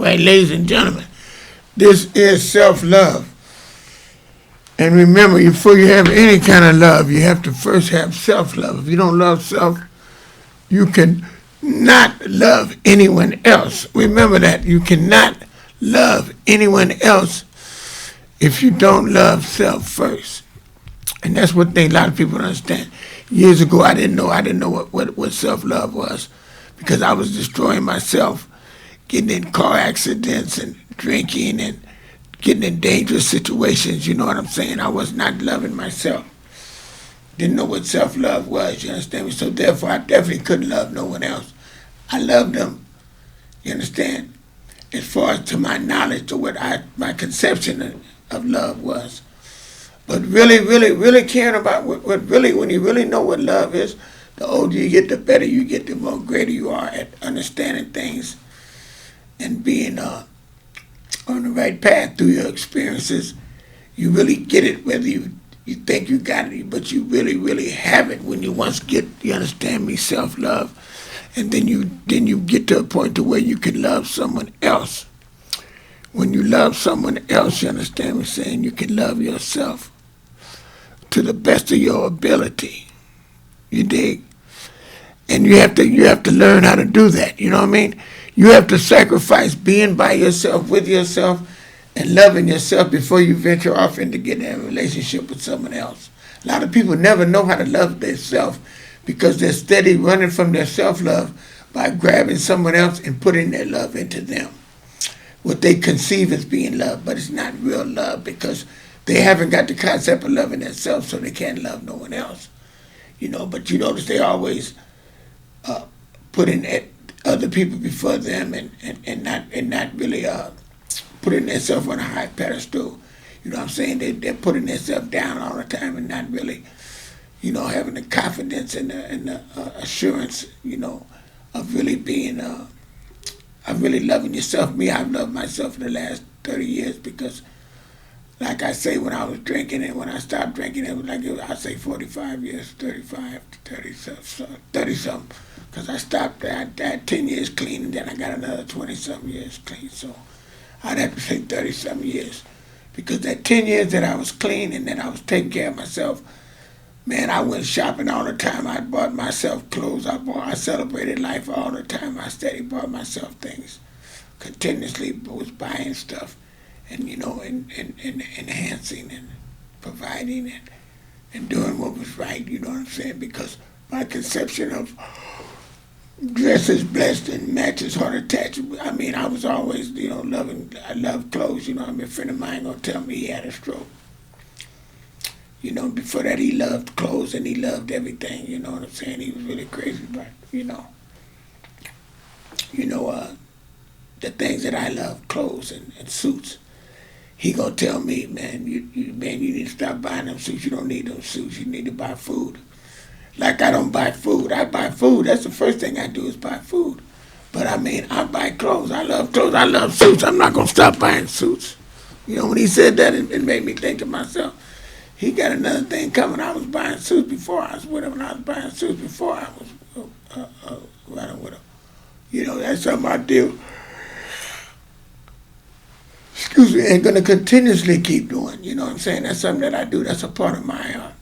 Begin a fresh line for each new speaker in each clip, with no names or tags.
right, ladies and gentlemen, this is self-love. And remember, before you have any kind of love, you have to first have self-love. If you don't love self, you can not love anyone else. Remember that. You cannot love anyone else if you don't love self first. And that's what a lot of people don't understand. Years ago, I didn't know what self-love was, because I was destroying myself, getting in car accidents and drinking and getting in dangerous situations. You know what I'm saying? I was not loving myself. Didn't know what self-love was, you understand me? So therefore, I definitely couldn't love no one else. I loved them, you understand? As far as to my knowledge, to what my conception of love was. But really caring about what really, when you really know what love is, the older you get, the better you get, the more greater you are at understanding things and being on the right path through your experiences. You really get it, whether you think you got it, but you really have it when you once get, you understand me, self-love. And then you get to a point to where you can love someone else. When you love someone else, you understand me saying, you can love yourself to the best of your ability. You dig? And you have to learn how to do that. You know what I mean? You have to sacrifice being by yourself, with yourself, and loving yourself before you venture off into getting in a relationship with someone else. A lot of people never know how to love themselves because they're steady running from their self-love by grabbing someone else and putting their love into them. What they conceive as being love, but it's not real love because they haven't got the concept of loving themselves, so they can't love no one else. You know, but you notice they always putting other people before them and not really putting themselves on a high pedestal. You know what I'm saying? They're putting themselves down all the time and not really, you know, having the confidence and the assurance, you know, of really being, of really loving yourself. Me, I've loved myself for the last 30 years because, like I say, when I was drinking and when I stopped drinking, it was like, I'd say 45 years, 35, 30-something. Because I stopped, I had 10 years clean, and then I got another 20-something years clean. So I'd have to say 30-something years. Because that 10 years that I was clean and that I was taking care of myself, man, I went shopping all the time. I bought myself clothes. I celebrated life all the time. I steady bought myself things. Continuously was buying stuff and, you know, and enhancing and providing and doing what was right, you know what I'm saying? Because my conception of dress is blessed and matches heart attached. I mean, I was always, you know, I love clothes, you know. I mean, a friend of mine gonna tell me he had a stroke. You know, before that he loved clothes and he loved everything, you know what I'm saying? He was really crazy about, you know, the things that I love, clothes and suits. He gonna tell me, man, you need to stop buying them suits. You don't need those suits. You need to buy food. Like I don't buy food. I buy food. That's the first thing I do is buy food. But I mean, I buy clothes. I love clothes. I love suits. I'm not going to stop buying suits. You know, when he said that, it made me think to myself, he got another thing coming. I was buying suits before. I was with him, and I was buying suits before I was riding with him. You know, that's something I do. Excuse me, and going to continuously keep doing. You know what I'm saying? That's something that I do. That's a part of my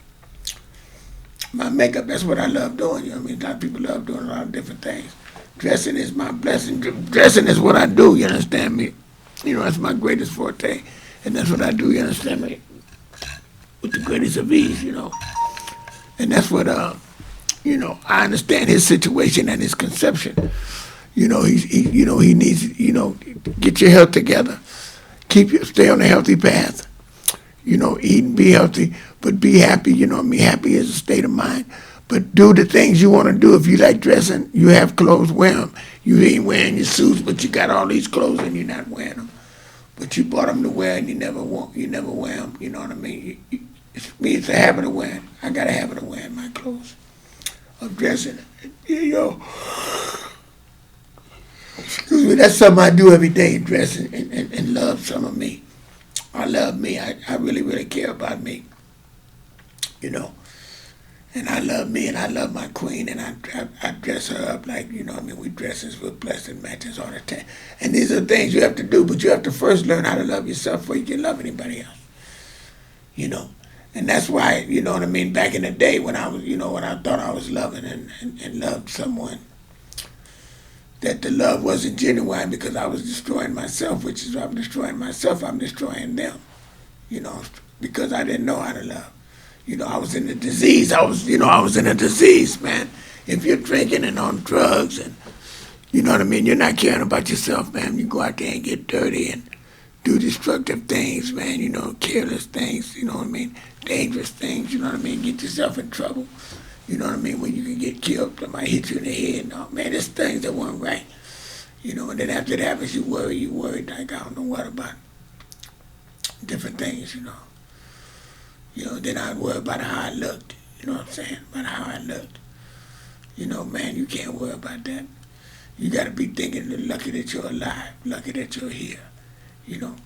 makeup. That's what I love doing. You know what I mean? A lot of people love doing a lot of different things. Dressing is my blessing. Dressing is what I do. You understand me? You know, that's my greatest forte. And that's what I do. You understand me? With the greatest of ease, you know. And that's what, you know, I understand his situation and his conception. You know, he needs, you know, get your health together. Stay on a healthy path. You know, eat and be healthy, but be happy. You know what I mean? Happy is a state of mind. But do the things you want to do. If you like dressing, you have clothes, wear them. You ain't wearing your suits, but you got all these clothes and you're not wearing them. But you bought them to wear and you never wear them. You know what I mean? It's a habit of wearing. I got a habit of wearing my clothes, of dressing. You know, excuse me, that's something I do every day, dress and love some of me. I love me. I really care about me. You know. And I love me, and I love my queen, and I dress her up like, we dresses with blessed matches all the time. And these are things you have to do, but you have to first learn how to love yourself before you can love anybody else. And that's why, back in the day when I was, when I thought I was loving and loved someone, that the love wasn't genuine because I was destroying myself, which is I'm destroying myself, I'm destroying them, because I didn't know how to love. I was in a disease. I was in a disease, man. If you're drinking and on drugs and, you're not caring about yourself, man. You go out there and get dirty and do destructive things, man, careless things, dangerous things, get yourself in trouble, when you can get killed, somebody hit you in the head, man, there's things that weren't right, and then after it happens, you worry, like, I don't know what about different things, then I'd worry about how I looked, what I'm saying, about how I looked, man, you can't worry about that. You got to be thinking you're lucky that you're alive, lucky that you're here.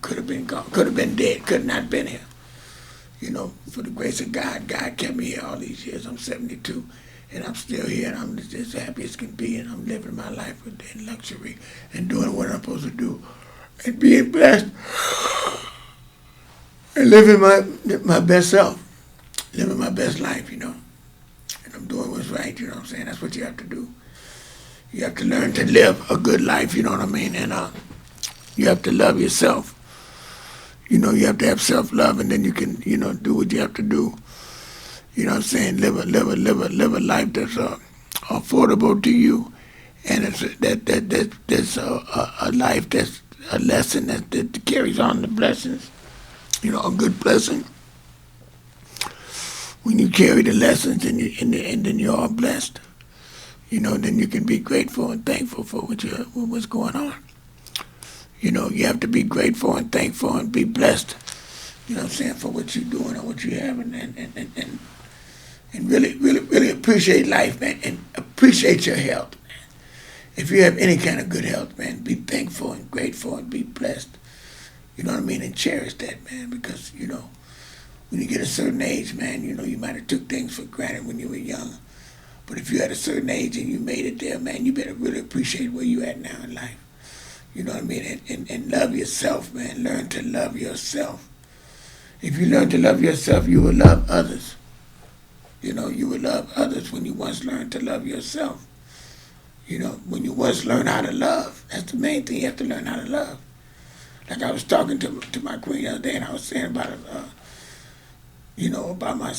Could have been gone, could have been dead, could not been here. For the grace of God, God kept me here all these years. I'm 72, and I'm still here, and I'm just as happy as can be, and I'm living my life in luxury and doing what I'm supposed to do and being blessed and living my best self, living my best life, and I'm doing what's right, what I'm saying? That's what you have to do. You have to learn to live a good life, you know what I mean? And you have to love yourself. You have to have self-love, and then you can, do what you have to do. You know what I'm saying? Live a life that's affordable to you, and it's that's a life that's a lesson that carries on the blessings. A good blessing. When you carry the lessons and then you're all blessed, then you can be grateful and thankful for what's going on. You have to be grateful and thankful and be blessed, for what you're doing and what you have, and really appreciate life, man, and appreciate your health, man. If you have any kind of good health, man, be thankful and grateful and be blessed. And cherish that, man, because, when you get a certain age, man, you might have took things for granted when you were young. But if you're at a certain age and you made it there, man, you better really appreciate where you're at now in life. And love yourself, man. Learn to love yourself. If you learn to love yourself, you will love others. You will love others when you once learn to love yourself. When you once learn how to love, that's the main thing. You have to learn how to love. Like I was talking to my queen the other day, and I was saying about about my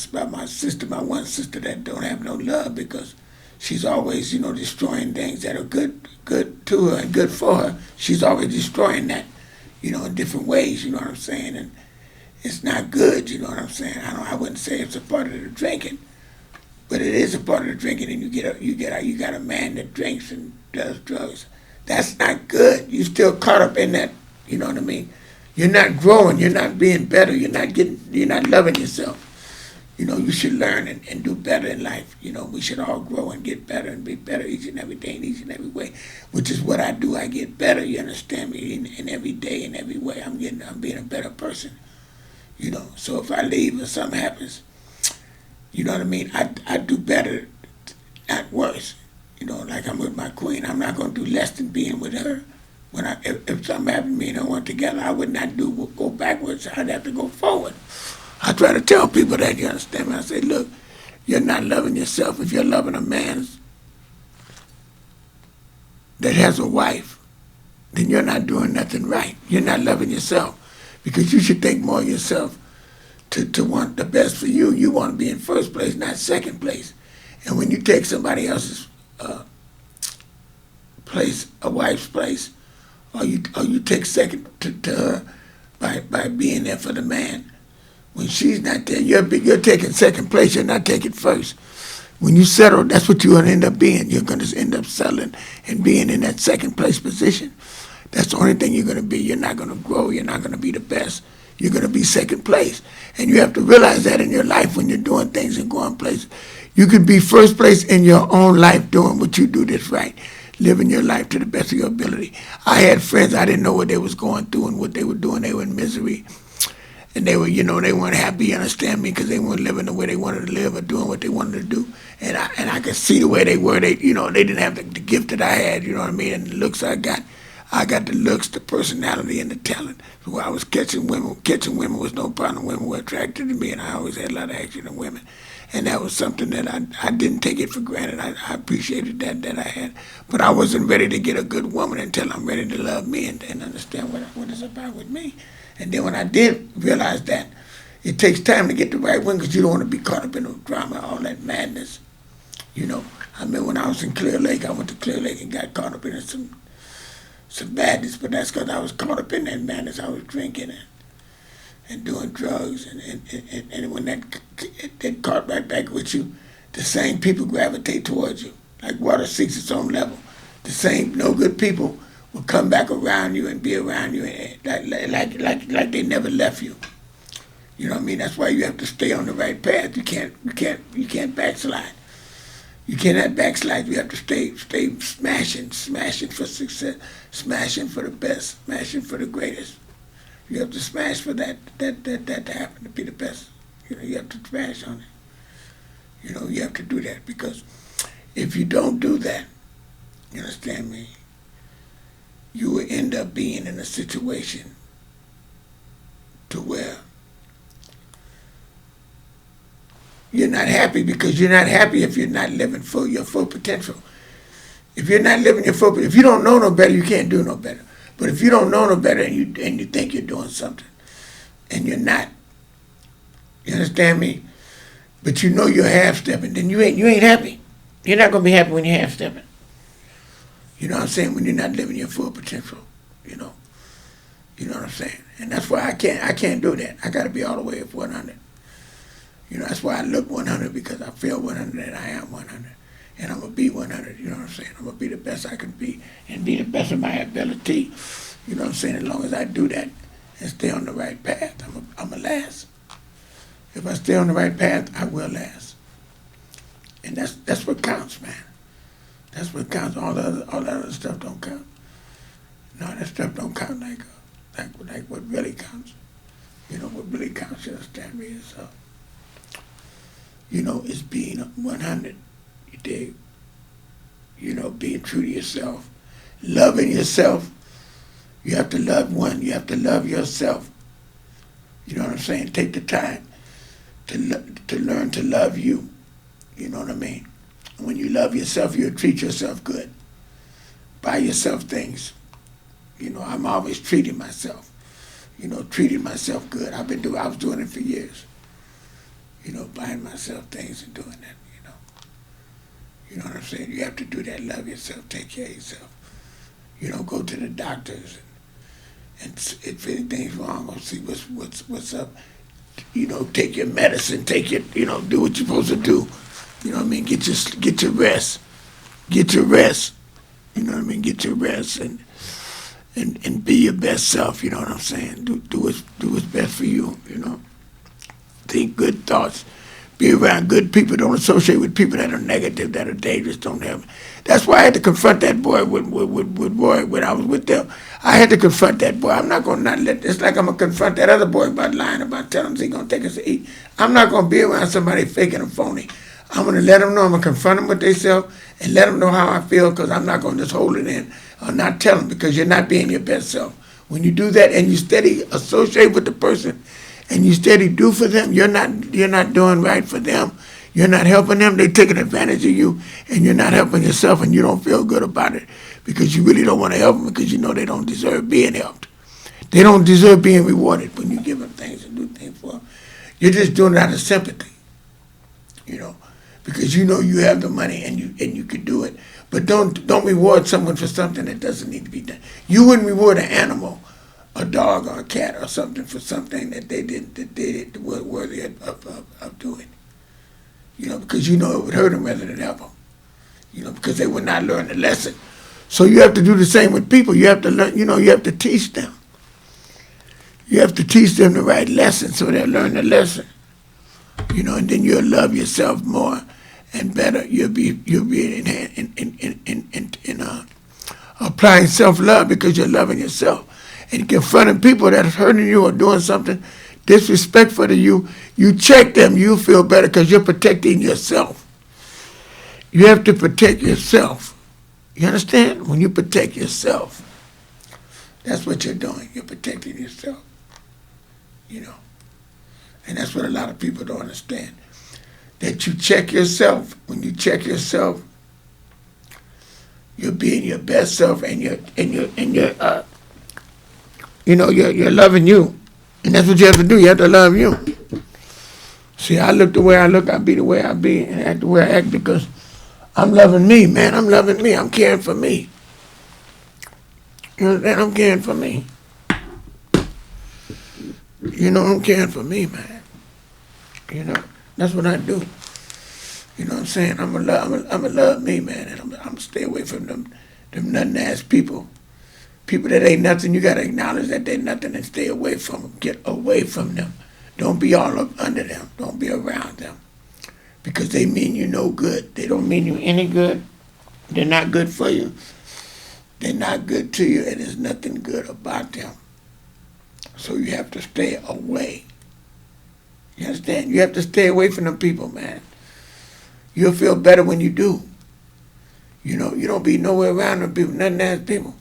sister, my one sister that don't have no love because she's always, destroying things that are good to her and good for her. She's always destroying that, in different ways, you know what I'm saying? And it's not good, you know what I'm saying? I wouldn't say it's a part of the drinking, but it is a part of the drinking. And you got a man that drinks and does drugs. That's not good. You still caught up in that, you know what I mean? You're not growing. You're not being better. You're not loving yourself. You should learn and do better in life. We should all grow and get better and be better each and every day in each and every way, which is what I do. I get better, you understand me, in every day, in every way. I'm being a better person, So if I leave or something happens, you know what I mean, I do better, not worse. Like I'm with my queen, I'm not going to do less than being with her. If something happened to me and I went together, I would not go backwards. I'd have to go forward. I try to tell people that, you understand me? I say, look, you're not loving yourself. If you're loving a man that has a wife, then you're not doing nothing right. You're not loving yourself because you should think more of yourself to want the best for you. You want to be in first place, not second place. And when you take somebody else's place, a wife's place, or you take second to her by being there for the man, when she's not there, you're taking second place. You're not taking first. When you settle, that's what you're going to end up being. You're going to end up settling and being in that second place position. That's the only thing you're going to be. You're not going to grow. You're not going to be the best. You're going to be second place. And you have to realize that in your life when you're doing things and going places. You could be first place in your own life doing what you do that's right, living your life to the best of your ability. I had friends, I didn't know what they was going through and what they were doing. They were in misery. And they were, they weren't happy, you understand me, because they weren't living the way they wanted to live or doing what they wanted to do. And I could see the way they were. They didn't have the gift that I had, you know what I mean, and the looks I got. I got the looks, the personality, and the talent. So I was catching women. Catching women was no problem. Women were attracted to me, and I always had a lot of action on women. And that was something that I didn't take it for granted. I appreciated that I had. But I wasn't ready to get a good woman until I'm ready to love me and understand what it's about with me. And then when I did realize that, it takes time to get the right one because you don't want to be caught up in the drama, all that madness. I remember when I was in Clear Lake, I went to Clear Lake and got caught up in some madness, but that's because I was caught up in that madness. I was drinking and doing drugs, and when that caught right back with you, the same people gravitate towards you. Like water seeks its own level. The same no good people will come back around you and be around you like they never left you. You know what I mean? That's why you have to stay on the right path. You can't backslide. You cannot backslide. You have to stay smashing for success, smashing for the best, smashing for the greatest. You have to smash for that to happen, to be the best. You have to smash on it. You have to do that, because if you don't do that, you understand me, you will end up being in a situation to where you're not happy, because you're not happy if you're not living your full potential. If you're not living your full potential, if you don't know no better, you can't do no better. But if you don't know no better and you think you're doing something and you're not, you understand me? But you know you're half-stepping, then you ain't happy. You're not going to be happy when you're half-stepping. You know what I'm saying? When you're not living your full potential, You know what I'm saying? And that's why I can't do that. I got to be all the way up 100. That's why I look 100, because I feel 100 and I am 100. And I'm going to be 100, you know what I'm saying? I'm going to be the best I can be and be the best of my ability. You know what I'm saying? As long as I do that and stay on the right path, I'm going to last. If I stay on the right path, I will last. And that's what counts, man. That's what counts. All that other stuff don't count. No, that stuff don't count like what really counts. What really counts, you understand me, is is being 100. You dig? Being true to yourself, loving yourself. You have to love one. You have to love yourself. You know what I'm saying? Take the time to learn to love you. You know what I mean? When you love yourself, you'll treat yourself good. Buy yourself things. I'm always treating myself. Treating myself good. I was doing it for years. Buying myself things and doing that, You know what I'm saying? You have to do that. Love yourself. Take care of yourself. Go to the doctors and if anything's wrong, go see what's up. Take your medicine. Take your, do what you're supposed to do. You know what I mean? Get your rest. Get your rest. You know what I mean? Get your rest and be your best self. You know what I'm saying? Do what's best for you. Think good thoughts. Be around good people. Don't associate with people that are negative, that are dangerous. Don't have. That's why I had to confront that boy with Roy when I was with them. I had to confront that boy. I'm not going to not let. It's like I'm going to confront that other boy about lying, about telling us he's going to take us to eat. I'm not going to be around somebody faking and phony. I'm going to let them know. I'm going to confront them with themselves and let them know how I feel, because I'm not going to just hold it in or not tell them, because you're not being your best self. When you do that and you steady associate with the person and you steady do for them, you're not doing right for them. You're not helping them. They're taking advantage of you, and you're not helping yourself, and you don't feel good about it because you really don't want to help them, because you know they don't deserve being helped. They don't deserve being rewarded when you give them things and do things for them. You're just doing it out of sympathy, because you have the money and you could do it. But don't reward someone for something that doesn't need to be done. You wouldn't reward an animal, a dog or a cat or something, for something that they were worthy of doing. Because it would hurt them rather than help them. Because they would not learn the lesson. So you have to do the same with people. You have to learn. You have to teach them. You have to teach them the right lesson so they'll learn the lesson. And then you'll love yourself more and better. You'll be in applying self-love, because you're loving yourself. And confronting people that are hurting you or doing something disrespectful to you, you check them, you feel better because you're protecting yourself. You have to protect yourself. You understand? When you protect yourself, that's what you're doing. You're protecting yourself. You know. And that's what a lot of people don't understand. That you check yourself. When you check yourself, you're being your best self, and you're loving you. And that's what you have to do. You have to love you. See, I look the way I look, I be the way I be, and act the way I act because I'm loving me, man. I'm loving me. I'm caring for me. You understand? I'm caring for me. You know, I'm caring for me, man. You know, that's what I do. You know what I'm saying? I'm gonna love me, man, and I'm gonna stay away from them nothing-ass people. People that ain't nothing, you gotta acknowledge that they're nothing and stay away from them. Get away from them. Don't be all up under them. Don't be around them. Because they mean you no good. They don't mean you any good. They're not good for you. They're not good to you, and there's nothing good about them. So you have to stay away. You understand? You have to stay away from them people, man. You'll feel better when you do. You know, you don't be nowhere around them people, nothing-ass people.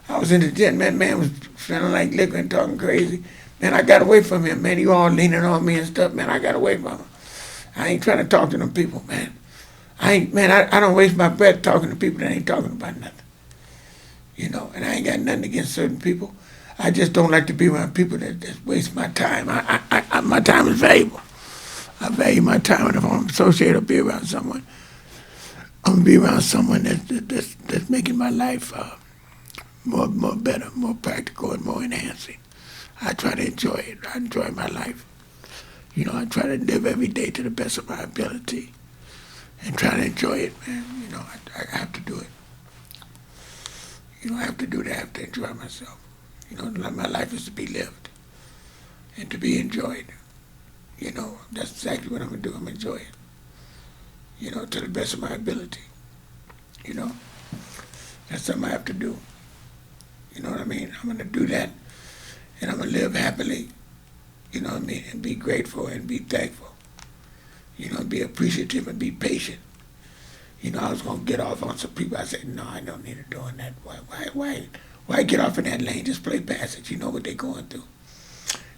I was in the gym, man was feeling like liquor and talking crazy. Man, I got away from him, man. He all leaning on me and stuff, man. I got away from him. I ain't trying to talk to them people, man. I don't waste my breath talking to people that ain't talking about nothing. You know, and I ain't got nothing against certain people. I just don't like to be around people that just waste my time. My time is valuable. I value my time, and if I'm associated or be around someone, I'm gonna be around someone that's making my life more better, more practical, and more enhancing. I try to enjoy it. I enjoy my life. You know, I try to live every day to the best of my ability, and try to enjoy it, man. You know, I have to do it. You know, I have to do that. I have to enjoy myself. You know, my life is to be lived and to be enjoyed. You know, that's exactly what I'm going to do. I'm going to enjoy it. You know, to the best of my ability. You know, that's something I have to do. You know what I mean? I'm going to do that, and I'm going to live happily, you know what I mean, and be grateful and be thankful. You know, be appreciative and be patient. You know, I was going to get off on some people. I said, no, I don't need to do that. Why get off in that lane? Just play past it. You know what they're going through.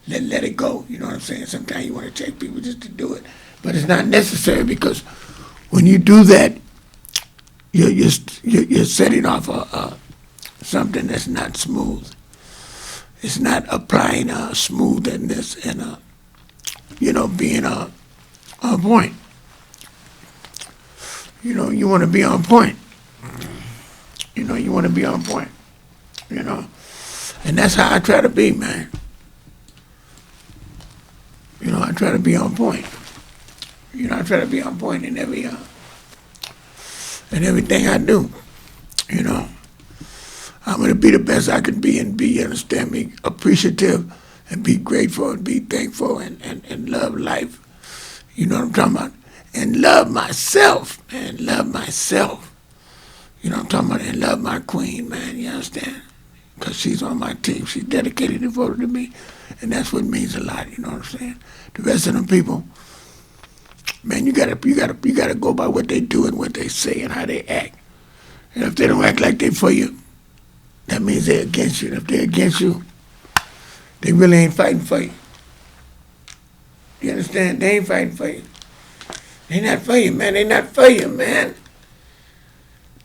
Let it go. You know what I'm saying? Sometimes you want to check people just to do it. But it's not necessary, because when you do that, you're setting off something that's not smooth. It's not applying smoothness and, you know, being on point. You know, you want to be on point. You know, you want to be on point. You know, and that's how I try to be, man. You know, I try to be on point. You know, I try to be on point in everything I do. You know, I'm going to be the best I can be, and be, understand me, appreciative, and be grateful, and be thankful, and love life. You know what I'm talking about? And love myself, man. Love myself. You know what I'm talking about? And love my queen, man. You understand? Because she's on my team. She's dedicated, devoted to me. And that's what means a lot, you know what I'm saying? The rest of them people, man, you gotta go by what they do and what they say and how they act. And if they don't act like they for you, that means they're against you. And if they're against you, they really ain't fighting for you. You understand? They ain't fighting for you. They not for you, man. They not for you, man.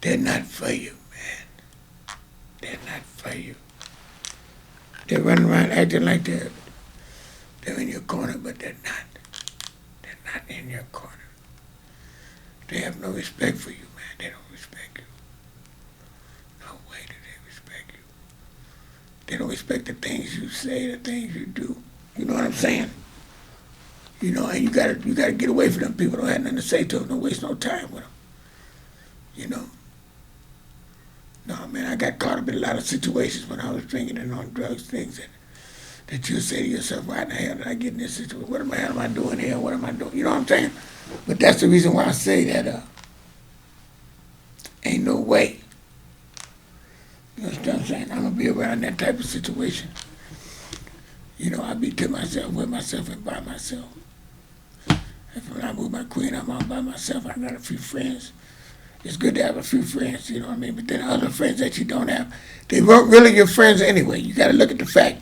They're not for you, man. They're not for you. They're running around acting like they're in your corner, but they're not. They're not in your corner. They have no respect for you, man. They don't respect you. No way do they respect you. They don't respect the things you say, the things you do. You know what I'm saying? You know, and you gotta get away from them people. Don't have nothing to say to them. Don't waste no time with them. You know. No, man, I got caught up in a lot of situations when I was drinking and on drugs, things that you say to yourself, why in the hell did I get in this situation? What the hell am I doing here? What am I doing? You know what I'm saying? But that's the reason why I say that ain't no way. You understand what I'm saying? I'm going to be around that type of situation. I be to myself, with myself, and by myself. If when I move my queen, I'm all by myself. I got a few friends. It's good to have a few friends, you know what I mean? But then other friends that you don't have, they weren't really your friends anyway. You got to look at the fact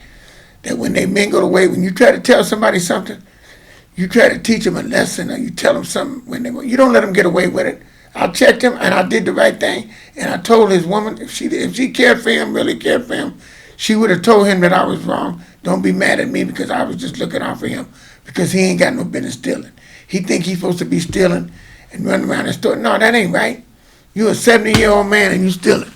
that when they mingle away, when you try to tell somebody something, you try to teach them a lesson or you tell them something you don't let them get away with it. I checked him and I did the right thing. And I told his woman, if she cared for him, really cared for him, she would have told him that I was wrong. Don't be mad at me because I was just looking out for him because he ain't got no business stealing. He think he's supposed to be stealing and running around the store. No, that ain't right. You a 70-year-old man and you stealing.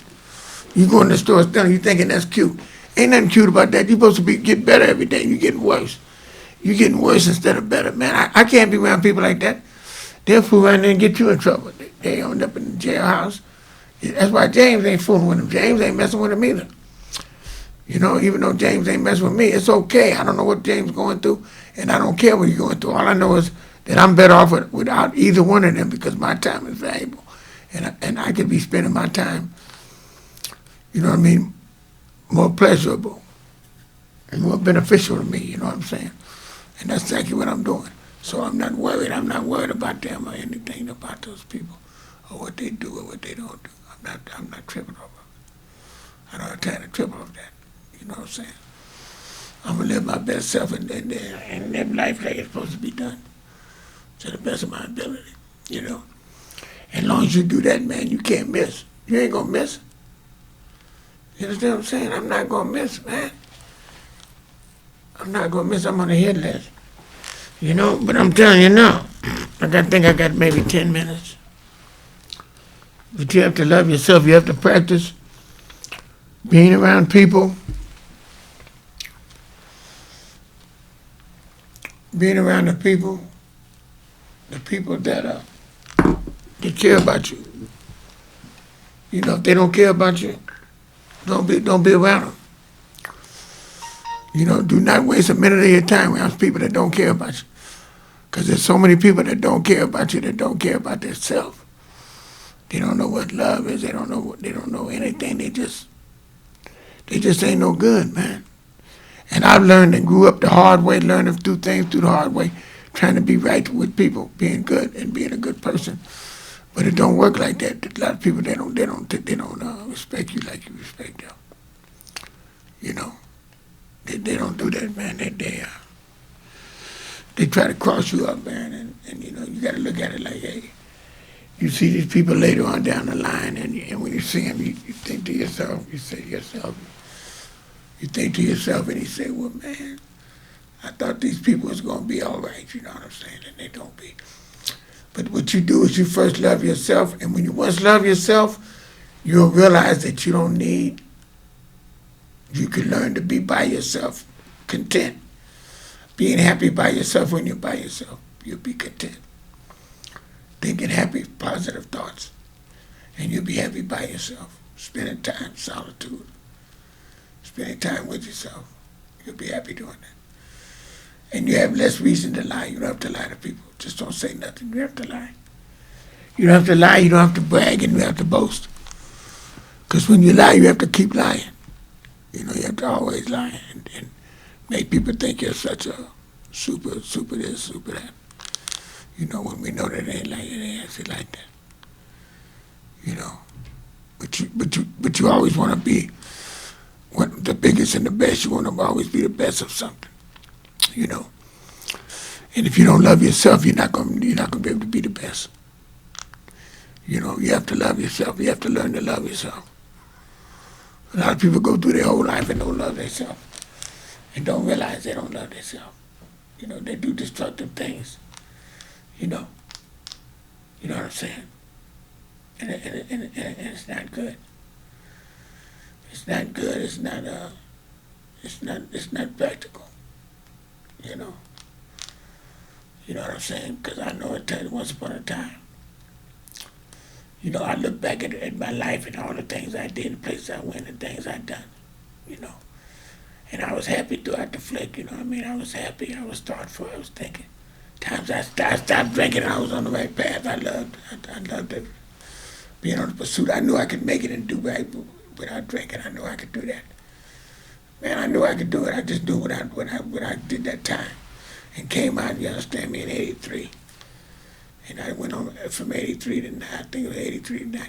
You go in the store stealing, you thinking that's cute. Ain't nothing cute about that. You're supposed to get better every day. You're getting worse. You're getting worse instead of better. Man, I can't be around people like that. They'll fool around there and get you in trouble. They end up in the jailhouse. That's why James ain't fooling with him. James ain't messing with him either. Even though James ain't messing with me, it's okay. I don't know what James is going through, and I don't care what he's going through. All I know is that I'm better off without either one of them because my time is valuable. And I could be spending my time, more pleasurable and more beneficial to me, you know what I'm saying? And that's exactly what I'm doing. So I'm not worried. I'm not worried about them or anything about those people or what they do or what they don't do. I'm not tripping over it. I don't have time to trip over that. You know what I'm saying? I'm going to live my best self and live life like it's supposed to be done to the best of my ability, As long as you do that, man, you can't miss. You ain't going to miss. You understand what I'm saying? I'm not going to miss, man. I'm not going to miss. I'm on the hit list. But I'm telling you now, I think I got maybe 10 minutes. But you have to love yourself. You have to practice being around people. Being around the people that care about you. If they don't care about you, don't be around them. Do not waste a minute of your time around people that don't care about you. Because there's so many people that don't care about you that don't care about themselves. They don't know what love is. They don't know anything. They just ain't no good, man. And I've learned and grew up the hard way, learning to do things through the hard way, trying to be right with people, being good and being a good person. But it don't work like that. A lot of people they don't respect you like you respect them. They don't do that, man. They try to cross you up, man, and you got to look at it like, hey, you see these people later on down the line, and when you see them, you think to yourself, you think to yourself, and you say, well, man, I thought these people was going to be all right, you know what I'm saying, and they don't be. But what you do is you first love yourself, and when you once love yourself, you'll realize that you can learn to be by yourself, content. Being happy by yourself when you're by yourself, you'll be content. Thinking happy, positive thoughts, and you'll be happy by yourself. Spending time, solitude, spending time with yourself, you'll be happy doing that. And you have less reason to lie. You don't have to lie to people. Just don't say nothing. You have to lie. You don't have to lie, you don't have to brag, and you have to boast. Because when you lie, you have to keep lying. You have to always lie and make people think you're such a super this, super that. When we know that it ain't actually like that. But you always want to be the biggest and the best. You want to always be the best of something. And if you don't love yourself, you're not gonna be able to be the best. You have to love yourself. You have to learn to love yourself. A lot of people go through their whole life and don't love themselves and don't realize they don't love themselves. They do destructive things. You know what I'm saying? And it's not good. It's not good. It's not practical. You know what I'm saying? Because I know it once upon a time. I look back at my life and all the things I did, the places I went, and things I done. And I was happy throughout the flick. I was happy. I was thoughtful. I was thinking. Times I stopped drinking and I was on the right path. I loved it. Being on the pursuit. I knew I could make it and do right without drinking. I knew I could do that. Man, I knew I could do it. I just knew what I did that time. And came out, you understand me, in 83. And I went on from 83 to, I think it was 83 to 93.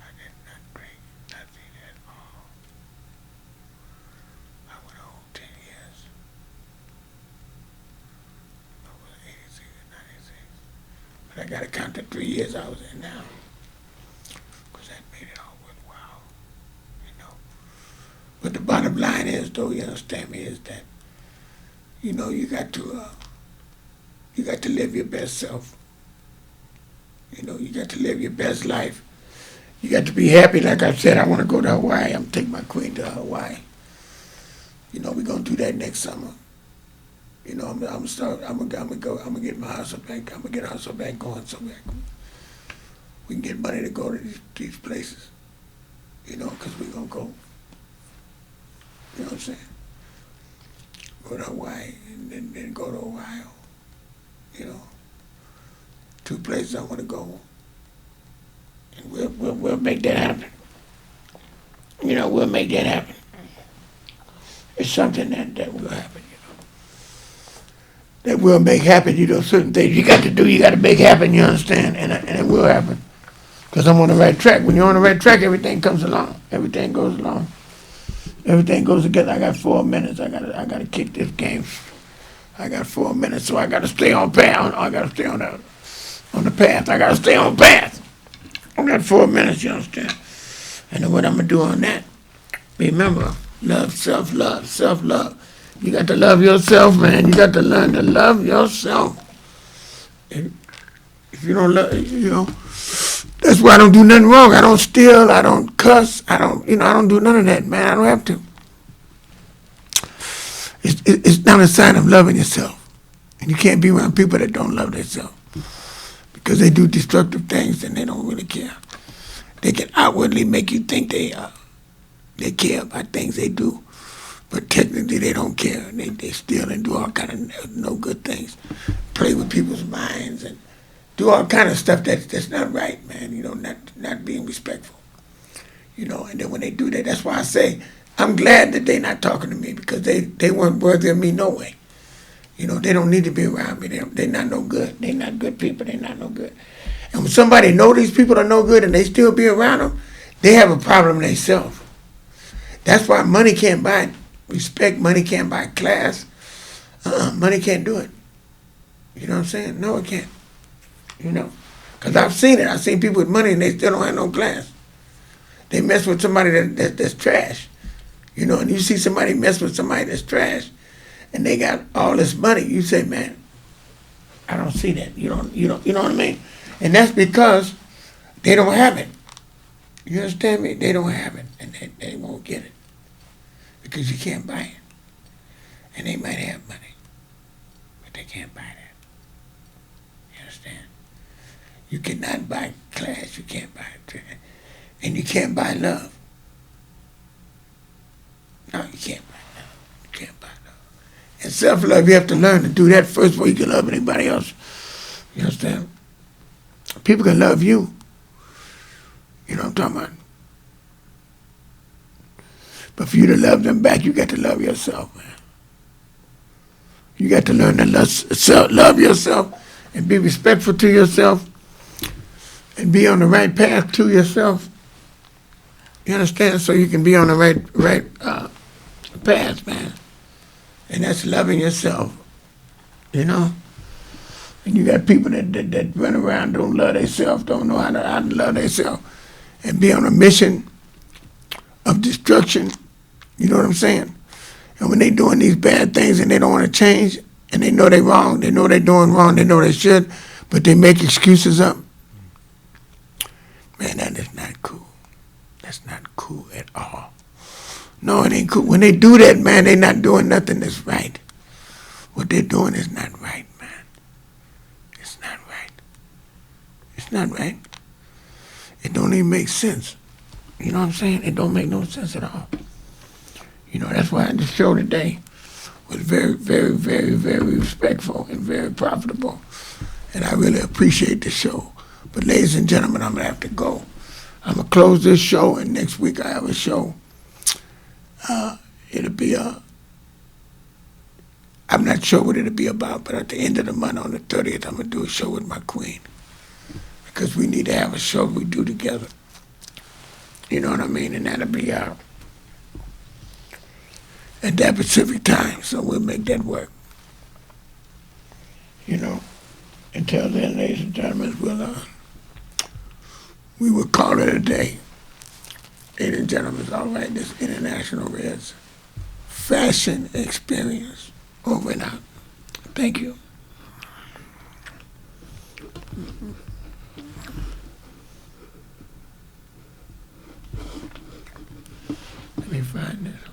I did not drink nothing at all. I went a whole 10 years. I was 86 and 96. But I got to count the 3 years I was in now. Because that made it all worthwhile, you know. But the bottom line is, though, you understand me, is that, you know, you got to live your best self. You know, you got to live your best life. You got to be happy. Like I said, I want to go to Hawaii. I'm taking my queen to Hawaii. You know, we're gonna do that next summer. You know, I'm gonna get my hustle back. I'm gonna get a hustle back going so we can get money to go to these places. You know, because we're gonna go. You know what I'm saying? Go to Hawaii and then go to Ohio. You know, 2 places I want to go. And we'll make that happen. You know, we'll make that happen. It's something that will happen, you know. That will make happen, you know, certain things you got to do, you got to make happen, you understand? And it will happen. Because I'm on the right track. When you're on the right track, everything comes along. Everything goes along. Everything goes together. I got 4 minutes. I gotta kick this game. I got 4 minutes, so I gotta stay on path. I gotta stay on the path. I gotta stay on path. I got 4 minutes, you understand? I know what I'm gonna do on that. Remember, love, self-love, self-love. You got to love yourself, man. You got to learn to love yourself. If you don't love, you know, that's why I don't do nothing wrong. I don't steal. I don't cuss. I don't do none of that, man. I don't have to. It's not a sign of loving yourself. And you can't be around people that don't love themselves. Because they do destructive things and they don't really care. They can outwardly make you think they care about things they do. But technically they don't care. They steal and do all kind of no good things. Play with people's minds and do all kind of stuff that's not right, man. You know, not being respectful. You know, and then when they do that, that's why I say, I'm glad that they're not talking to me because they weren't worthy of me no way. You know, they don't need to be around me. They're not no good. They're not good people. They're not no good. And when somebody know these people are no good and they still be around them, they have a problem themselves. That's why money can't buy respect. Money can't buy class. Money can't do it. You know what I'm saying? No, it can't. You know, because I've seen it. I've seen people with money and they still don't have no class. They mess with somebody that's trash. You know, and you see somebody mess with somebody that's trash, and they got all this money. You say, man, I don't see that. You know what I mean? And that's because they don't have it. You understand me? They don't have it, and they won't get it because you can't buy it. And they might have money, but they can't buy that. You understand? You cannot buy class. You can't buy it, and you can't buy love. No, you can't buy love. You can't buy love. And self-love, you have to learn to do that first before you can love anybody else. You understand? People can love you. You know what I'm talking about? But for you to love them back, you got to love yourself, man. You got to learn to love yourself and be respectful to yourself and be on the right path to yourself. You understand? So you can be on the right path, man. And that's loving yourself, you know? And you got people that run around, don't love themselves, don't know how to love themselves, and be on a mission of destruction. You know what I'm saying? And when they doing these bad things and they don't want to change, and they know they're wrong, they know they're doing wrong, they know they should, but they make excuses up. Man, that is not cool. That's not cool at all. No, it ain't cool. When they do that, man, they're not doing nothing that's right. What they're doing is not right, man. It's not right. It's not right. It don't even make sense. You know what I'm saying? It don't make no sense at all. You know, that's why the show today was very, very, very, very respectful and very profitable. And I really appreciate the show. But ladies and gentlemen, I'm going to have to go. I'm gonna close this show, and next week I have a show. It'll be I'm not sure what it'll be about, but at the end of the month, on the 30th, I'm gonna do a show with my queen, because we need to have a show we do together. You know what I mean? And that'll be at that Pacific time, so we'll make that work. You know. Until then, ladies and gentlemen, we will call it a day. Ladies and gentlemen, all right, this International Reds Fashion Experience over and out. Thank you. Let me find this.